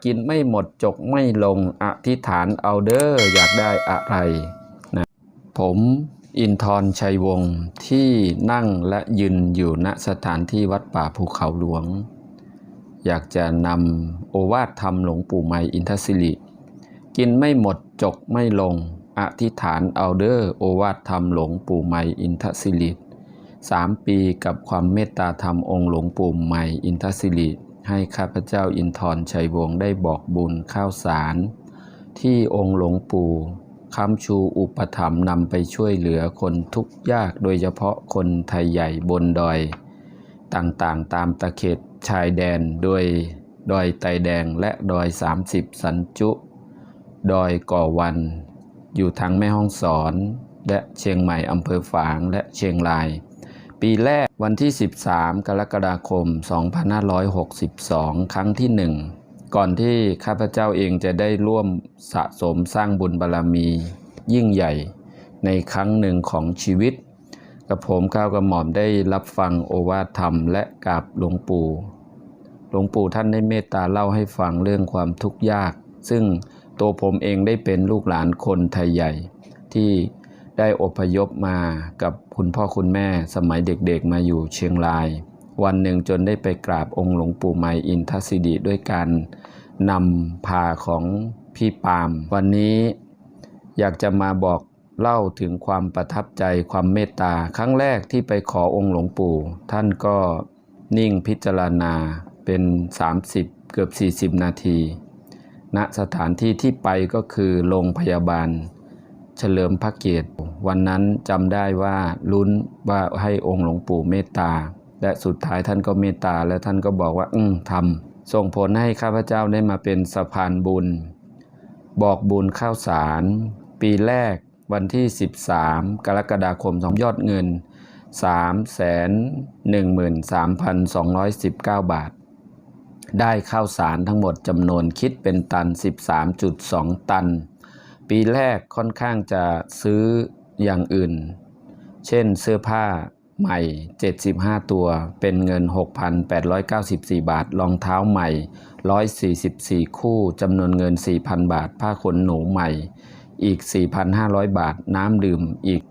กินไม่หมดจกไม่ลงอธิษฐานเอาเด้ออยากได้อะไรนะผมอินทรชัยวงศ์ที่นั่งและยืนอยู่ณสถานที่วัดป่าภูเขาหลวงอยากจะนำโอวาทธรรมหลวงปู่ไมยอินทศิริกินไม่หมดจกไม่ลงอธิษฐานเอาเด้อโอวาทธรรมหลวงปู่ไมยอินทศิริ3 ปีกับความเมตตาธรรมองค์หลวงปู่ไมยอินทศิริให้ข้าพเจ้าอินทรชัยวงศ์ได้บอกบุญข้าวสารที่องค์หลวงปู่ค้ำชูอุปถัมภ์นำไปช่วยเหลือคนทุกข์ยากโดยเฉพาะคนไทยใหญ่บนดอยต่างๆตามตะเข็บชายแดนโดยดอยไตแดงและดอย30สันจุดอยก่อวันอยู่ทางแม่ฮ่องสอนและเชียงใหม่อำเภอฝางและเชียงรายปีแรกวันที่13 กรกฎาคม 2562 ครั้งที่ 1ก่อนที่ข้าพเจ้าเองจะได้ร่วมสะสมสร้างบุญบารมียิ่งใหญ่ในครั้งหนึ่งของชีวิตกับผมก้าวกระหม่อมได้รับฟังโอวาทธรรมและกราบหลวงปู่ท่านได้เมตตาเล่าให้ฟังเรื่องความทุกข์ยากซึ่งตัวผมเองได้เป็นลูกหลานคนไทยใหญ่ที่ได้อพยพมากับคุณพ่อคุณแม่สมัยเด็กๆมาอยู่เชียงรายวันหนึ่งจนได้ไปกราบองค์หลวงปู่ไมยอินทศิริด้วยการนำพาของพี่ปามวันนี้อยากจะมาบอกเล่าถึงความประทับใจความเมตตาครั้งแรกที่ไปขอองค์หลวงปู่ท่านก็นิ่งพิจารณาเป็น30เกือบ40นาทีณสถานที่ที่ไปก็คือโรงพยาบาลเฉลิมพระเกียรติวันนั้นจำได้ว่าลุ้นว่าให้องค์หลวงปู่เมตตาและสุดท้ายท่านก็เมตตาและท่านก็บอกว่าทำส่งผลให้ข้าพเจ้าได้มาเป็นสะพานบุญบอกบุญข้าวสารปีแรกวันที่13 กรกฎาคมยอดเงิน 313,219 บาทได้ข้าวสารทั้งหมดจำนวนคิดเป็นตัน 13.2 ตันปีแรกค่อนข้างจะซื้ออย่างอื่นเช่นเสื้อผ้าใหม่75ตัวเป็นเงิน 6,894 บาทรองเท้าใหม่144คู่จำนวนเงิน 4,000 บาทผ้าขนหนูใหม่อีก 4,500 บาทน้ำดื่มอีก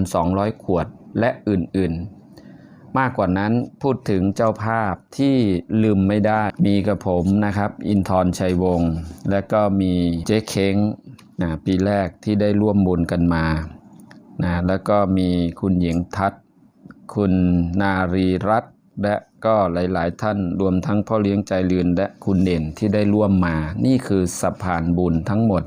1,200 ขวดและอื่นๆมากกว่านั้นพูดถึงเจ้าภาพที่ลืมไม่ได้มีกับผมนะครับอินทรชัยวงศ์และก็มีเจ๊เค้งปีแรกที่ได้ร่วมบุญกันมาแล้วก็มีคุณหญิงทัศน์คุณนารีรัตน์และก็หลายๆท่านรวมทั้งพ่อเลี้ยงใจเรือนและคุณเด่นที่ได้ร่วมมานี่คือสะพานบุญทั้งหมด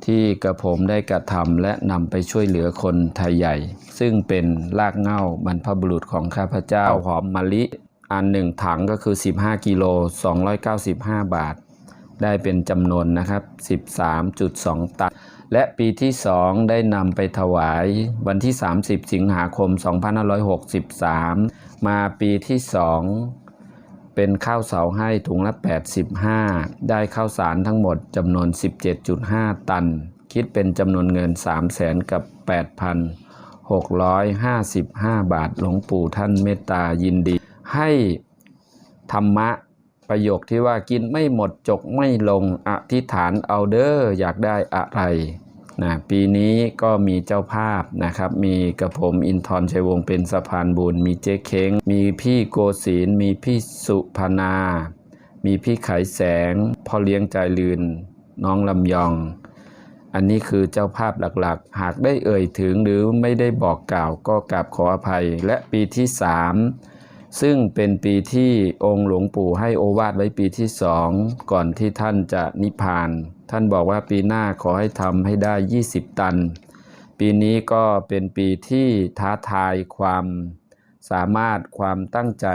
ที่กระผมได้กระทำและนำไปช่วยเหลือคนไทยใหญ่ซึ่งเป็นรากเหง้าบรรพบุรุษของข้าพเจ้าหอมมะลิอัน1ถังก็คือ15กิโล295 บาทได้เป็นจำนวนนะครับ 13.2 ตันและปีที่2ได้นำไปถวายวันที่30 สิงหาคม 2563มาปีที่2เป็นข้าวเสาให้ถุงละ85ได้ข้าวสารทั้งหมดจำนวน 17.5 ตันคิดเป็นจำนวนเงิน 300,000 กับ 8,655 บาทหลวงปู่ท่านเมตตายินดีให้ธรรมะประโยคที่ว่ากินไม่หมดจกไม่ลงอธิษฐานเอาเด้ออยากได้อะไรปีนี้ก็มีเจ้าภาพนะครับมีกระผมอินทรชัยวงศ์เป็นสะพานบุญมีเจ๊เค้งมีพี่โกศินมีพี่สุพนามีพี่ไขแสงพ่อเลี้ยงใจลืนน้องลำยองอันนี้คือเจ้าภาพหลักๆหากได้เอ่ยถึงหรือไม่ได้บอกกล่าวก็กราบขออภัยและปีที่3ซึ่งเป็นปีที่องค์หลวงปู่ให้โอวาทไว้ปีที่2ก่อนที่ท่านจะนิพพานท่านบอกว่าปีหน้าขอให้ทำให้ได้20ตันปีนี้ก็เป็นปีที่ท้าทายความสามารถความตั้งใจ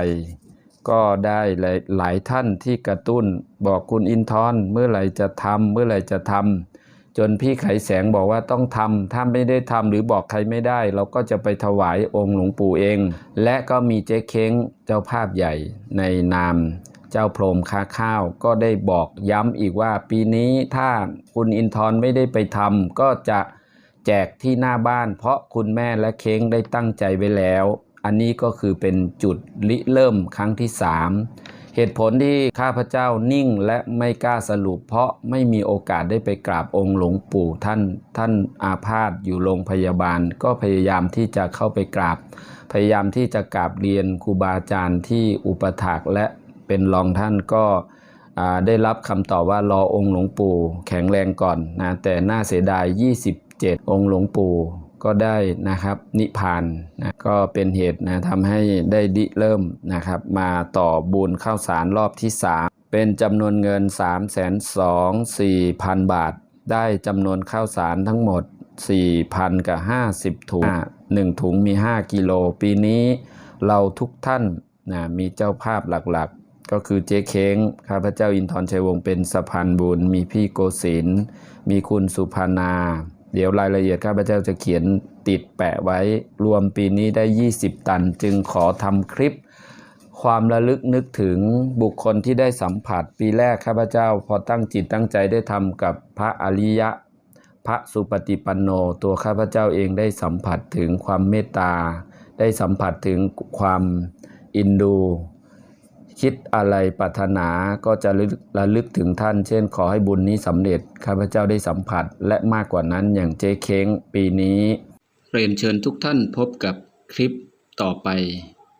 ก็ได้หลายท่านที่กระตุ้นบอกคุณอินทรเมื่อไหร่จะทำจนพี่ไขแสงบอกว่าต้องทำถ้าไม่ได้ทำหรือบอกใครไม่ได้เราก็จะไปถวายองค์หลวงปู่เองและก็มีเจ๊เค้งเจ้าภาพใหญ่ในนามเจ้าพรหมค้าข้าวก็ได้บอกย้ำอีกว่าปีนี้ถ้าคุณอินทรไม่ได้ไปทำก็จะแจกที่หน้าบ้านเพราะคุณแม่และเค้งได้ตั้งใจไว้แล้วอันนี้ก็คือเป็นจุดริเริ่มครั้งที่3 เหตุผลที่ข้าพเจ้านิ่งและไม่กล้าสรุปเพราะไม่มีโอกาสได้ไปกราบองค์หลวงปู่ท่านอาพาธอยู่โรงพยาบาลก็พยายามที่จะเข้าไปกราบพยายามที่จะกราบเรียนครูบาอาจารย์ที่อุปถากและเป็นรองท่านก็ได้รับคำตอบว่ารอองค์หลวงปู่แข็งแรงก่อนนะแต่น่าเสียดาย27องค์หลวงปู่ก็ได้นะครับนิพพานนะก็เป็นเหตุนะทำให้ได้เริ่มนะครับมาต่อบุญข้าวสารรอบที่3เป็นจำนวนเงิน 324,000 บาทได้จำนวนข้าวสารทั้งหมด 4,000 กับ50 ถุง1ถุงมี5กิโลปีนี้เราทุกท่านนะมีเจ้าภาพหลักๆก็คือเจ๊เค้งข้าพเจ้าอินทรชัยวงศ์เป็นสะพานบุญมีพี่โกศินทร์มีคุณสุภานาเดี๋ยวรายละเอียดข้าพเจ้าจะเขียนติดแปะไว้รวมปีนี้ได้20 ตันจึงขอทำคลิปความระลึกนึกถึงบุคคลที่ได้สัมผัสปีแรกข้าพเจ้าพอตั้งจิตตั้งใจได้ทำกับพระอริยะพระสุปฏิปันโนตัวข้าพเจ้าเองได้สัมผัสถึงความเมตตาได้สัมผัสถึงความอินดูคิดอะไรปรารถนาก็จะระลึกถึงท่านเช่นขอให้บุญนี้สำเร็จข้าพเจ้าได้สัมผัสและมากกว่านั้นอย่างเจ๊เค้งปีนี้เรียนเชิญทุกท่านพบกับคลิปต่อไป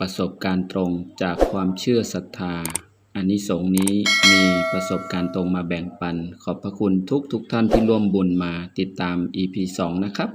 ประสบการณ์ตรงจากความเชื่อศรัทธาอานิสงส์นี้มีประสบการณ์ตรงมาแบ่งปันขอบพระคุณทุกท่านที่ร่วมบุญมาติดตาม EP 2 นะครับ